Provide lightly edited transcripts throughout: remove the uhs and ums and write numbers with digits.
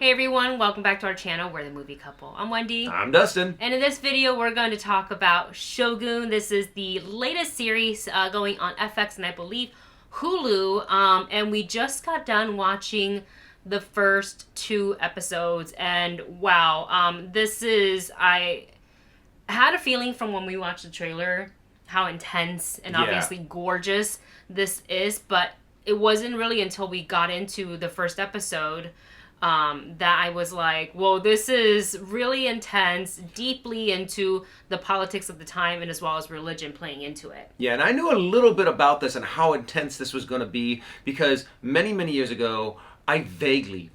Hey everyone, welcome back to our channel, We're the Movie Couple. I'm Wendy. I'm Dustin. And in this video, we're going to talk about Shogun. This is the latest series going on FX and I believe Hulu. And we just got done watching the first 2 episodes. And wow, I had a feeling from when we watched the trailer how intense and obviously gorgeous this is. But it wasn't really until we got into the first episode that I was like, whoa, this is really intense, deeply into the politics of the time and as well as religion playing into it. Yeah, and I knew a little bit about this and how intense this was going to be because many, many years ago, I vaguely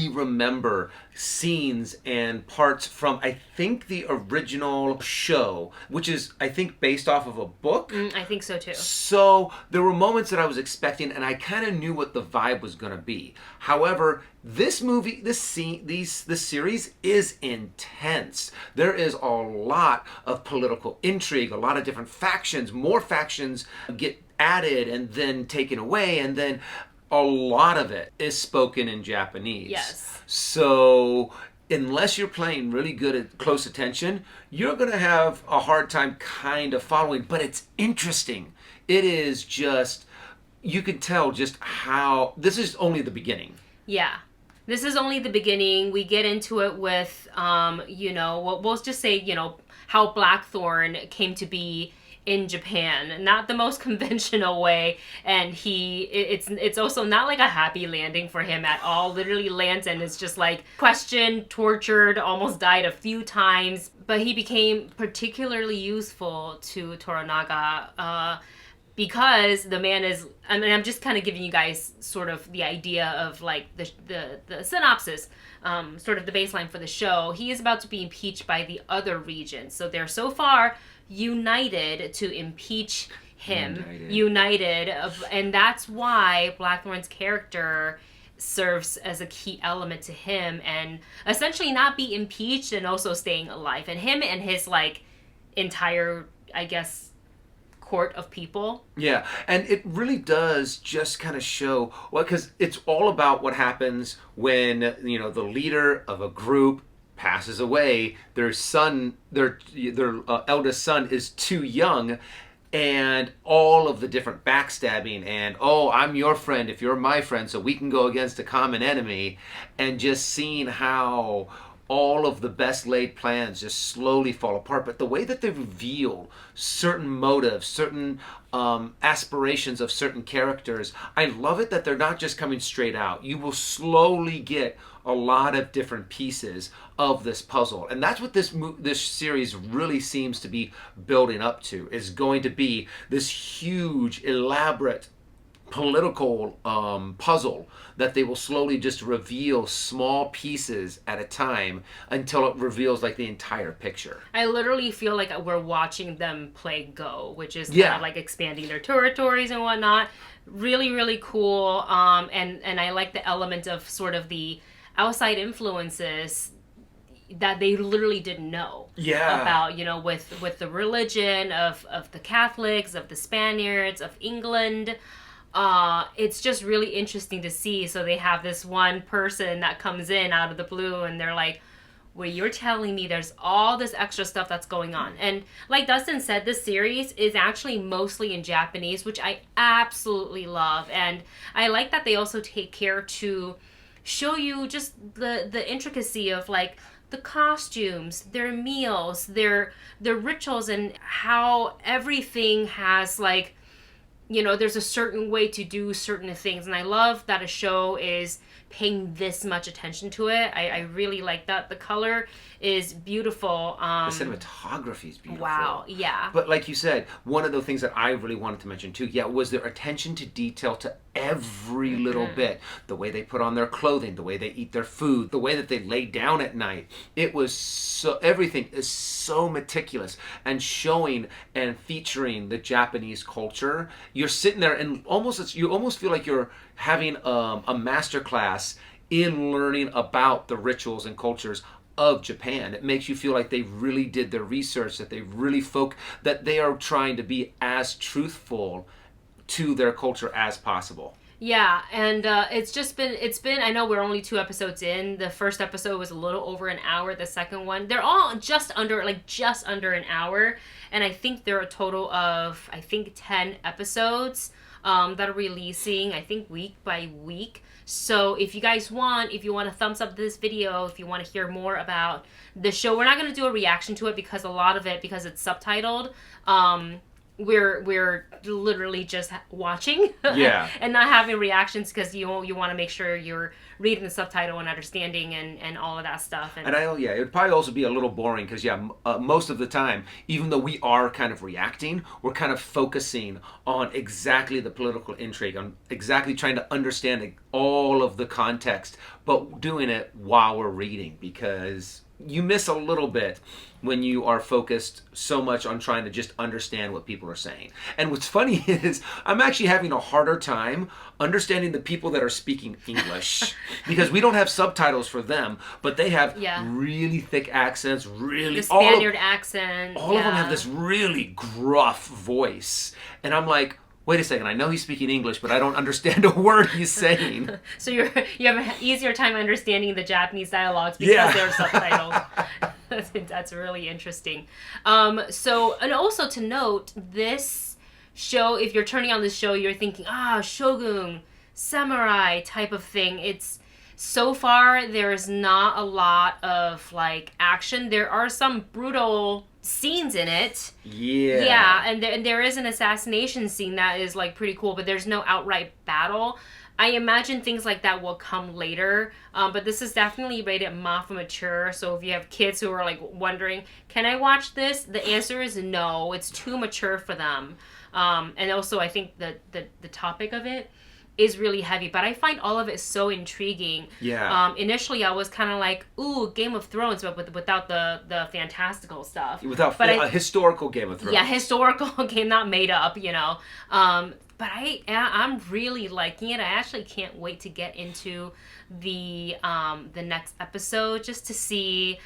remember scenes and parts from, I think, the original show, which is, I think, based off of a book. I think so, too. So there were moments that I was expecting, and I kind of knew what the vibe was going to be. However, this series is intense. There is a lot of political intrigue, a lot of different factions. More factions get added and then taken away, and then a lot of it is spoken in Japanese. Yes. So unless you're playing really good at close attention, you're going to have a hard time kind of following. But it's interesting. It is just, you can tell just how, this is only the beginning. Yeah. This is only the beginning. We get into it with, we'll just say, how Blackthorn came to be in Japan, not the most conventional way, and it's also not like a happy landing for him at all. Literally lands and is just like questioned, tortured, almost died a few times, but he became particularly useful to Toranaga because the man is, I mean, I'm just kind of giving you guys sort of the idea of like the synopsis, sort of the baseline for the show. He is about to be impeached by the other regions, so they're so far united to impeach him. United. And that's why Blackthorn's character serves as a key element to him and essentially not be impeached and also staying alive. And him and his like entire, I guess, court of people. Yeah, and it really does just kind of show, well, because it's all about what happens when, the leader of a group passes away, their eldest son is too young, and all of the different backstabbing and, oh, I'm your friend if you're my friend, so we can go against a common enemy, and just seeing how all of the best laid plans just slowly fall apart. But the way that they reveal certain motives, certain aspirations of certain characters, I love it that they're not just coming straight out. You will slowly get a lot of different pieces of this puzzle. And that's what this series really seems to be building up to, is going to be this huge, elaborate political puzzle that they will slowly just reveal small pieces at a time until it reveals like the entire picture. I literally feel like we're watching them play Go, which is kind of like expanding their territories and whatnot. Really, really cool. And I like the element of sort of the outside influences that they literally didn't know about, with the religion of the Catholics, of the Spaniards, of England. It's just really interesting to see. So they have this one person that comes in out of the blue and they're like, well, you're telling me there's all this extra stuff that's going on. And like Dustin said, this series is actually mostly in Japanese, which I absolutely love. And I like that they also take care to show you just the intricacy of like the costumes, their meals, their rituals, and how everything has like, there's a certain way to do certain things. And I love that a show is paying this much attention to it. I really like that. The color is beautiful. The cinematography is beautiful. Wow, yeah. But like you said, one of the things that I really wanted to mention too, was their attention to detail to every little bit. The way they put on their clothing, the way they eat their food, the way that they lay down at night. It was everything is so meticulous and showing and featuring the Japanese culture. You're sitting there and you almost feel like you're having a master class in learning about the rituals and cultures of Japan. It makes you feel like they really did their research, that they really that they are trying to be as truthful to their culture as possible. Yeah, and it's been I know we're only 2 episodes in. The first episode was a little over an hour. The second one, they're all just under an hour, and I think there are a total of, I think, 10 episodes that are releasing, I think, week by week. So if you guys if you want to thumbs up this video, if you want to hear more about the show, we're not going to do a reaction to it because a lot of it, because it's subtitled, we're literally just watching and not having reactions, because you want to make sure you're reading the subtitle and understanding and all of that stuff. And it would probably also be a little boring because most of the time, even though we are kind of reacting, we're kind of focusing on exactly the political intrigue, on exactly trying to understand all of the context, but doing it while we're reading, because you miss a little bit when you are focused so much on trying to just understand what people are saying. And what's funny is I'm actually having a harder time understanding the people that are speaking English because we don't have subtitles for them, but they have really thick accents, really the Spaniard accent. All of them have this really gruff voice. And I'm like, wait a second, I know he's speaking English, but I don't understand a word he's saying. So you have an easier time understanding the Japanese dialogues because they're subtitled. That's really interesting. And also to note, this show, if you're turning on this show, you're thinking, Shogun, samurai type of thing. It's so far there's not a lot of like action. There are some brutal scenes in it. Yeah, and there is an assassination scene that is like pretty cool, but there's no outright battle. I imagine things like that will come later, but this is definitely rated Ma for mature. So if you have kids who are like wondering, can I watch this? The answer is no. It's too mature for them. And also, I think that the topic of it is really heavy, but I find all of it so intriguing. Initially, I was kind of like, ooh, Game of Thrones, but without the fantastical stuff. A historical Game of Thrones. Yeah, historical game, not made up, But I'm really liking it. I actually can't wait to get into the next episode, just to see,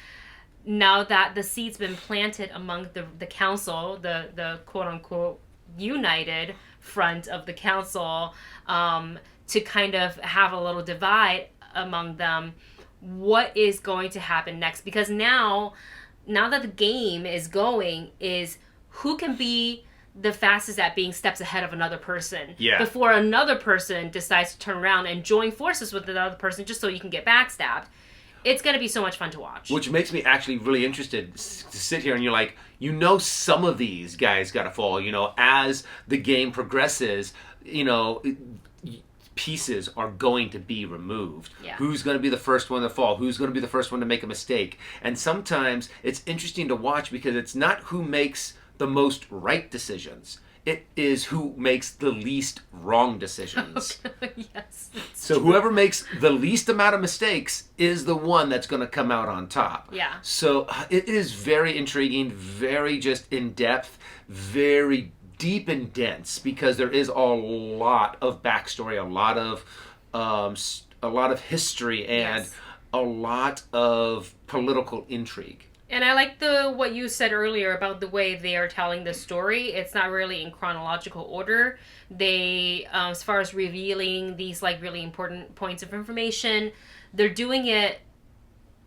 now that the seed's been planted among the council, the quote unquote united front of the council, to kind of have a little divide among them. What is going to happen next? Because now that the game is going, is who can be the fastest at being steps ahead of another person before another person decides to turn around and join forces with another person just so you can get backstabbed. It's going to be so much fun to watch. Which makes me actually really interested to sit here and you're like, some of these guys got to fall, as the game progresses, pieces are going to be removed. Who's going to be the first one to fall? Who's going to be the first one to make a mistake? And sometimes it's interesting to watch because it's not who makes the most right decisions. It is who makes the least wrong decisions. Yes. So whoever makes the least amount of mistakes is the one that's going to come out on top. Yeah. So it is very intriguing, very just in-depth, very deep and dense, because there is a lot of backstory, a lot of history, and a lot of political intrigue. And I like what you said earlier about the way they are telling the story. It's not really in chronological order. They, as far as revealing these like really important points of information, they're doing it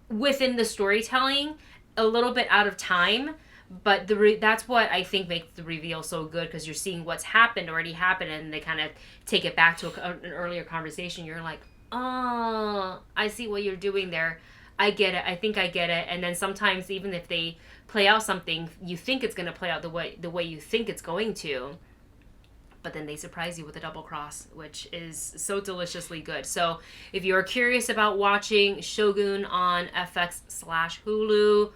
within the storytelling, a little bit out of time. But that's what I think makes the reveal so good, because you're seeing what's already happened, and they kind of take it back to an earlier conversation. You're like, oh, I see what you're doing there. I get it. I think I get it. And then sometimes, even if they play out something, you think it's going to play out the way you think it's going to, but then they surprise you with a double cross, which is so deliciously good. So if you're curious about watching Shogun on FX/Hulu,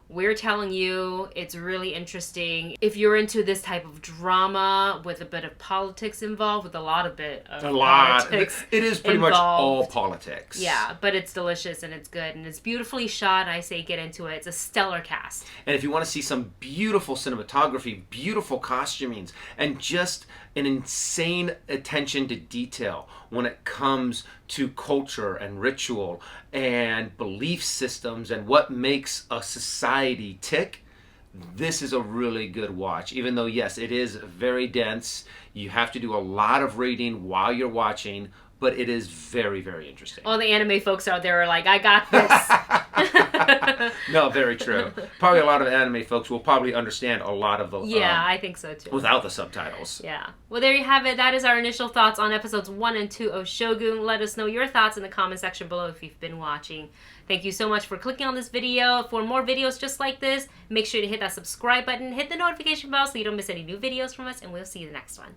we're telling you, it's really interesting. If you're into this type of drama with a bit of politics involved, with politics, it is pretty much all politics. Yeah, but it's delicious and it's good and it's beautifully shot. I say get into it. It's a stellar cast. And if you want to see some beautiful cinematography, beautiful costumings, and just an insane attention to detail when it comes to culture and ritual and belief systems and what makes a society tick, this is a really good watch. Even though, yes, it is very dense. You have to do a lot of reading while you're watching, but it is very, very interesting. All the anime folks out there are like, I got this. No, very true. Probably a lot of anime folks will probably understand a lot of the... Yeah, I think so too. Without the subtitles. Yeah. Well, there you have it. That is our initial thoughts on episodes 1 and 2 of Shogun. Let us know your thoughts in the comment section below if you've been watching. Thank you so much for clicking on this video. For more videos just like this, make sure to hit that subscribe button, hit the notification bell so you don't miss any new videos from us, and we'll see you in the next one.